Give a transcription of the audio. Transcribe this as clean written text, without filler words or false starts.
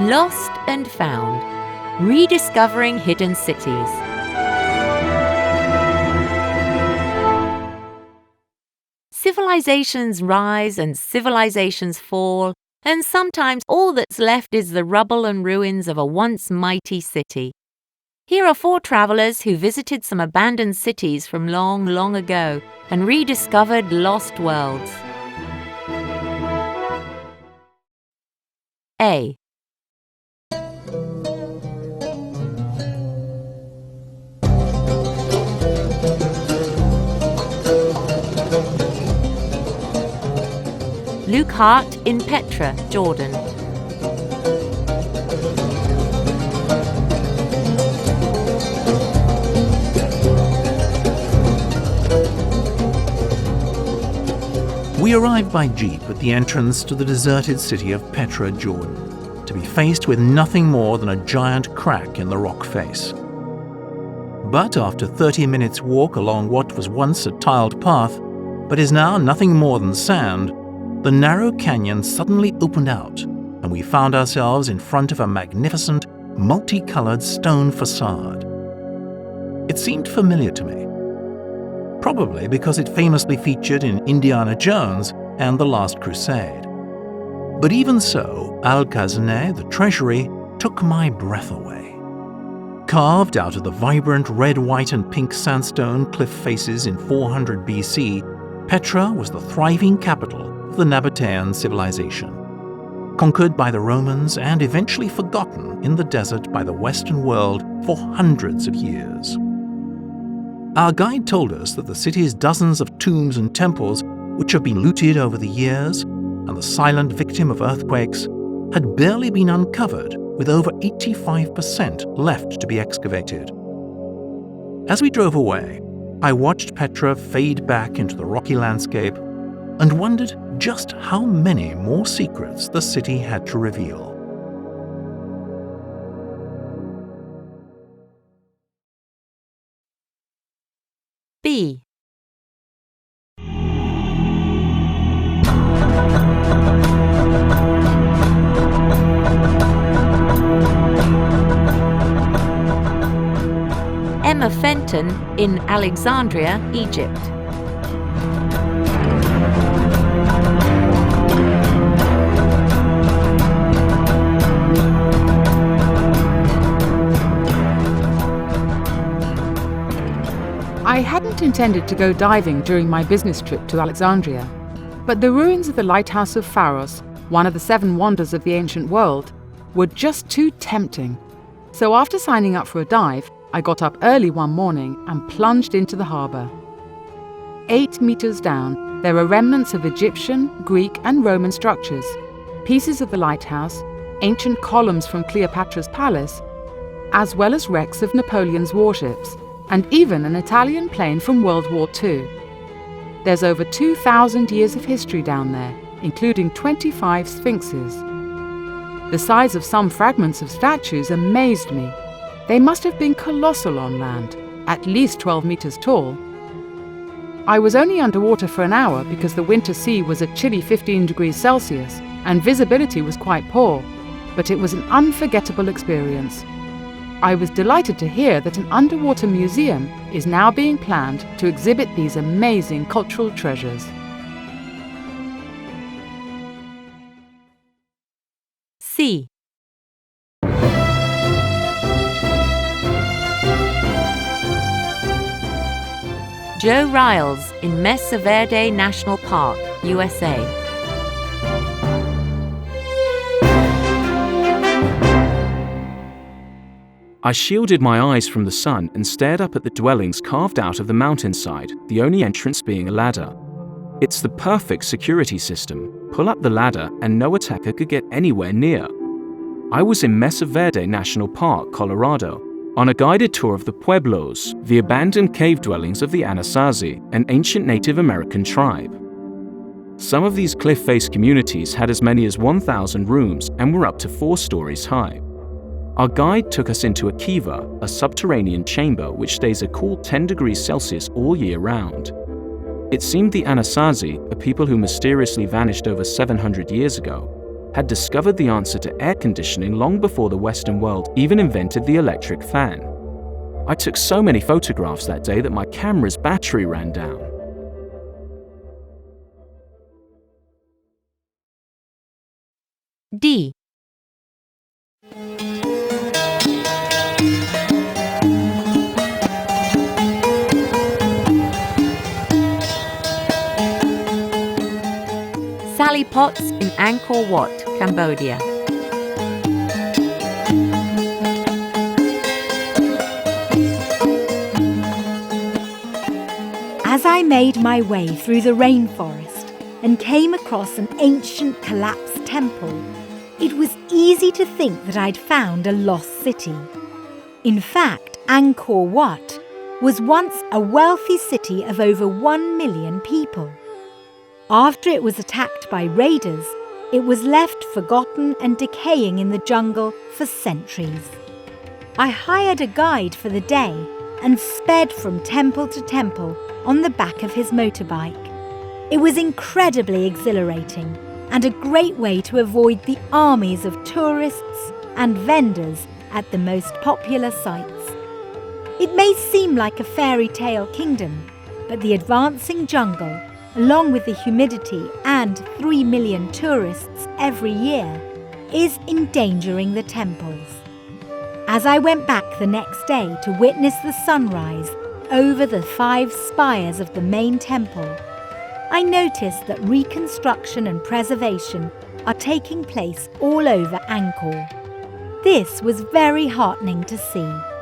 Lost and Found, Rediscovering Hidden Cities. Civilizations rise and civilizations fall, and sometimes all that's left is the rubble and ruins of a once mighty city. Here are 4 travelers who visited some abandoned cities from long, long ago and rediscovered lost worlds. A. Luke Hart in Petra, Jordan. We arrived by jeep at the entrance to the deserted city of Petra, Jordan, to be faced with nothing more than a giant crack in the rock face. But after 30 minutes' walk along what was once a tiled path, but is now nothing more than sand, the narrow canyon suddenly opened out, and we found ourselves in front of a magnificent, multicolored stone facade. It seemed familiar to me, probably because it famously featured in Indiana Jones and The Last Crusade. But even so, Al-Khazaneh, the treasury, took my breath away. Carved out of the vibrant red, white, and pink sandstone cliff faces in 400 BC, Petra was the thriving capital of the Nabatean civilization, conquered by the Romans and eventually forgotten in the desert by the Western world for hundreds of years. Our guide told us that the city's dozens of tombs and temples, which have been looted over the years, and the silent victim of earthquakes, had barely been uncovered, with over 85% left to be excavated. As we drove away, I watched Petra fade back into the rocky landscape and wondered just how many more secrets the city had to reveal. B. Emma Fenton in Alexandria, Egypt. I hadn't intended to go diving during my business trip to Alexandria, but the ruins of the Lighthouse of Pharos, one of the 7 wonders of the ancient world, were just too tempting. So after signing up for a dive, I got up early one morning and plunged into the harbour. 8 meters down, there are remnants of Egyptian, Greek, and Roman structures, pieces of the lighthouse, ancient columns from Cleopatra's palace, as well as wrecks of Napoleon's warships, and even an Italian plane from World War II. There's over 2,000 years of history down there, including 25 sphinxes. The size of some fragments of statues amazed me. They must have been colossal on land, at least 12 meters tall. I was only underwater for an hour because the winter sea was a chilly 15 degrees Celsius and visibility was quite poor, but it was an unforgettable experience. I was delighted to hear that an underwater museum is now being planned to exhibit these amazing cultural treasures. C. Joe Riles in Mesa Verde National Park, USA. I shielded my eyes from the sun and stared up at the dwellings carved out of the mountainside, the only entrance being a ladder. It's the perfect security system. Pull up the ladder and no attacker could get anywhere near. I was in Mesa Verde National Park, Colorado, on a guided tour of the Pueblos, the abandoned cave dwellings of the Anasazi, an ancient Native American tribe. Some of these cliff-face communities had as many as 1,000 rooms and were up to 4 stories high. Our guide took us into a kiva, a subterranean chamber which stays a cool 10 degrees Celsius all year round. It seemed the Anasazi, a people who mysteriously vanished over 700 years ago, had discovered the answer to air conditioning long before the Western world even invented the electric fan. I took so many photographs that day that my camera's battery ran down. D. Sally Potts in Angkor Wat, Cambodia. As I made my way through the rainforest and came across an ancient collapsed temple, it was easy to think that I'd found a lost city. In fact, Angkor Wat was once a wealthy city of over 1 million people. After it was attacked by raiders, it was left forgotten and decaying in the jungle for centuries. I hired a guide for the day and sped from temple to temple on the back of his motorbike. It was incredibly exhilarating and a great way to avoid the armies of tourists and vendors at the most popular sites. It may seem like a fairy tale kingdom, but the advancing jungle, along with the humidity and 3 million tourists every year, is endangering the temples. As I went back the next day to witness the sunrise over the 5 spires of the main temple, I noticed that reconstruction and preservation are taking place all over Angkor. This was very heartening to see.